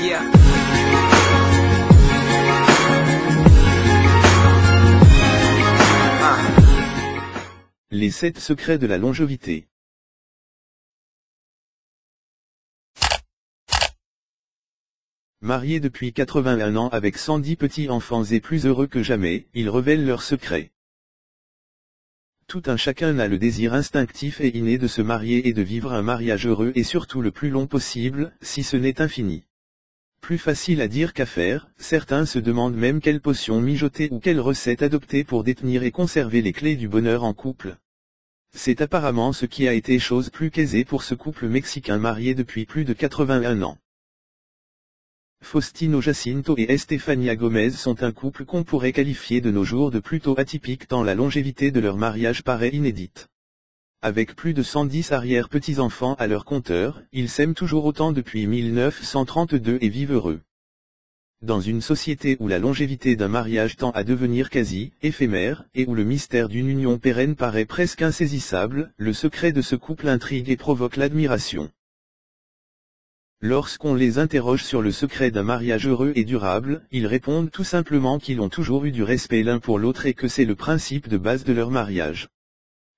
Yeah. Les 7 secrets de la longévité. Mariés depuis 81 ans avec 110 petits-enfants et plus heureux que jamais, ils révèlent leurs secrets. Tout un chacun a le désir instinctif et inné de se marier et de vivre un mariage heureux et surtout le plus long possible, si ce n'est infini. Plus facile à dire qu'à faire, certains se demandent même quelle potion mijoter ou quelle recette adopter pour détenir et conserver les clés du bonheur en couple. C'est apparemment ce qui a été chose plus qu'aisée pour ce couple mexicain marié depuis plus de 81 ans. Faustino Jacinto et Estefania Gomez sont un couple qu'on pourrait qualifier de nos jours de plutôt atypique tant la longévité de leur mariage paraît inédite. Avec plus de 110 arrière-petits-enfants à leur compteur, ils s'aiment toujours autant depuis 1932 et vivent heureux. Dans une société où la longévité d'un mariage tend à devenir quasi éphémère, et où le mystère d'une union pérenne paraît presque insaisissable, le secret de ce couple intrigue et provoque l'admiration. Lorsqu'on les interroge sur le secret d'un mariage heureux et durable, ils répondent tout simplement qu'ils ont toujours eu du respect l'un pour l'autre et que c'est le principe de base de leur mariage.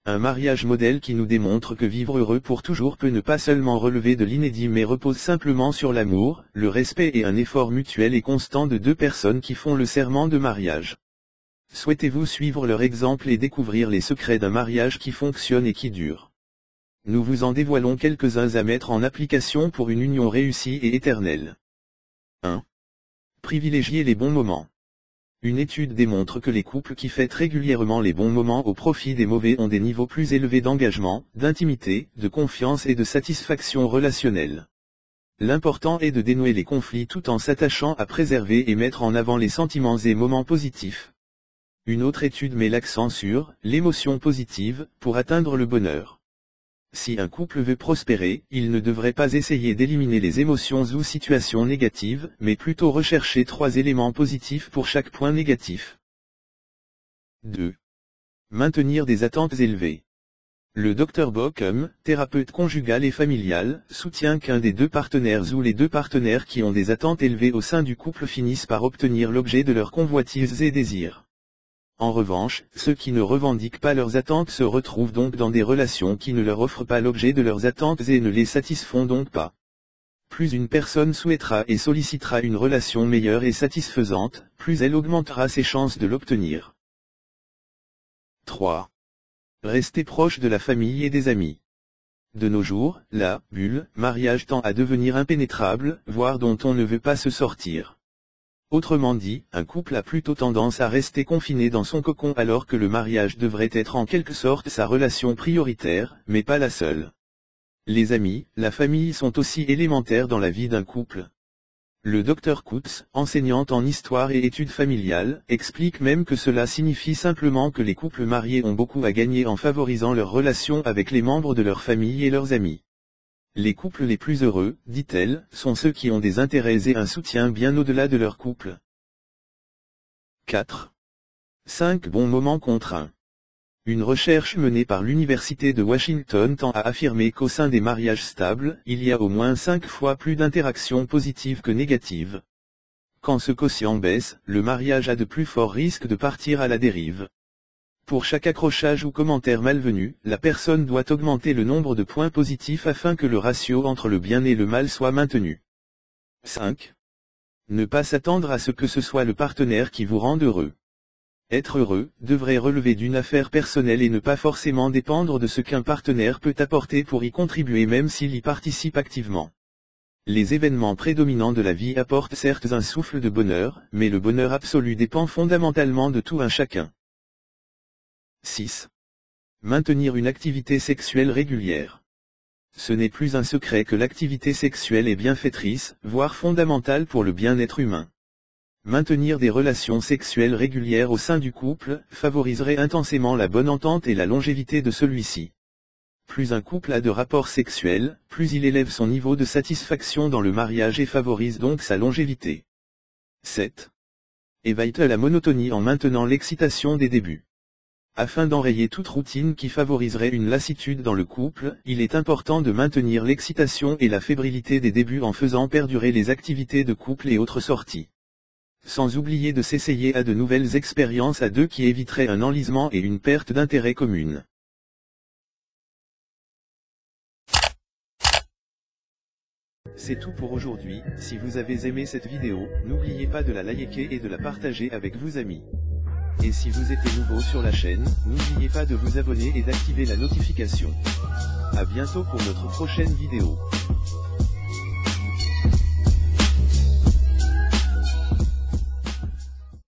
Un mariage modèle qui nous démontre que vivre heureux pour toujours peut ne pas seulement relever de l'inédit mais repose simplement sur l'amour, le respect et un effort mutuel et constant de deux personnes qui font le serment de mariage. Souhaitez-vous suivre leur exemple et découvrir les secrets d'un mariage qui fonctionne et qui dure? Nous vous en dévoilons quelques-uns à mettre en application pour une union réussie et éternelle. 1. Privilégier les bons moments. Une étude démontre que les couples qui fêtent régulièrement les bons moments au profit des mauvais ont des niveaux plus élevés d'engagement, d'intimité, de confiance et de satisfaction relationnelle. L'important est de dénouer les conflits tout en s'attachant à préserver et mettre en avant les sentiments et moments positifs. Une autre étude met l'accent sur l'émotion positive pour atteindre le bonheur. Si un couple veut prospérer, il ne devrait pas essayer d'éliminer les émotions ou situations négatives, mais plutôt rechercher 3 éléments positifs pour chaque point négatif. 2. Maintenir des attentes élevées. Le Dr Bockham, thérapeute conjugal et familial, soutient qu'un des deux partenaires ou les deux partenaires qui ont des attentes élevées au sein du couple finissent par obtenir l'objet de leurs convoitises et désirs. En revanche, ceux qui ne revendiquent pas leurs attentes se retrouvent donc dans des relations qui ne leur offrent pas l'objet de leurs attentes et ne les satisfont donc pas. Plus une personne souhaitera et sollicitera une relation meilleure et satisfaisante, plus elle augmentera ses chances de l'obtenir. 3. Rester proche de la famille et des amis. De nos jours, la bulle mariage tend à devenir impénétrable, voire dont on ne veut pas se sortir. Autrement dit, un couple a plutôt tendance à rester confiné dans son cocon alors que le mariage devrait être en quelque sorte sa relation prioritaire, mais pas la seule. Les amis, la famille sont aussi élémentaires dans la vie d'un couple. Le Dr Coutts, enseignante en histoire et études familiales, explique même que cela signifie simplement que les couples mariés ont beaucoup à gagner en favorisant leurs relations avec les membres de leur famille et leurs amis. Les couples les plus heureux, dit-elle, sont ceux qui ont des intérêts et un soutien bien au-delà de leur couple. 4. 5 bons moments contre 1. Une recherche menée par l'Université de Washington tend à affirmer qu'au sein des mariages stables, il y a au moins 5 fois plus d'interactions positives que négatives. Quand ce quotient baisse, le mariage a de plus forts risques de partir à la dérive. Pour chaque accrochage ou commentaire malvenu, la personne doit augmenter le nombre de points positifs afin que le ratio entre le bien et le mal soit maintenu. 5. Ne pas s'attendre à ce que ce soit le partenaire qui vous rende heureux. Être heureux devrait relever d'une affaire personnelle et ne pas forcément dépendre de ce qu'un partenaire peut apporter pour y contribuer même s'il y participe activement. Les événements prédominants de la vie apportent certes un souffle de bonheur, mais le bonheur absolu dépend fondamentalement de tout un chacun. 6. Maintenir une activité sexuelle régulière. Ce n'est plus un secret que l'activité sexuelle est bienfaitrice, voire fondamentale pour le bien-être humain. Maintenir des relations sexuelles régulières au sein du couple favoriserait intensément la bonne entente et la longévité de celui-ci. Plus un couple a de rapports sexuels, plus il élève son niveau de satisfaction dans le mariage et favorise donc sa longévité. 7. Évite la monotonie en maintenant l'excitation des débuts. Afin d'enrayer toute routine qui favoriserait une lassitude dans le couple, il est important de maintenir l'excitation et la fébrilité des débuts en faisant perdurer les activités de couple et autres sorties. Sans oublier de s'essayer à de nouvelles expériences à deux qui éviteraient un enlisement et une perte d'intérêt commune. C'est tout pour aujourd'hui. Si vous avez aimé cette vidéo, n'oubliez pas de la liker et de la partager avec vos amis. Et si vous êtes nouveau sur la chaîne, n'oubliez pas de vous abonner et d'activer la notification. À bientôt pour notre prochaine vidéo.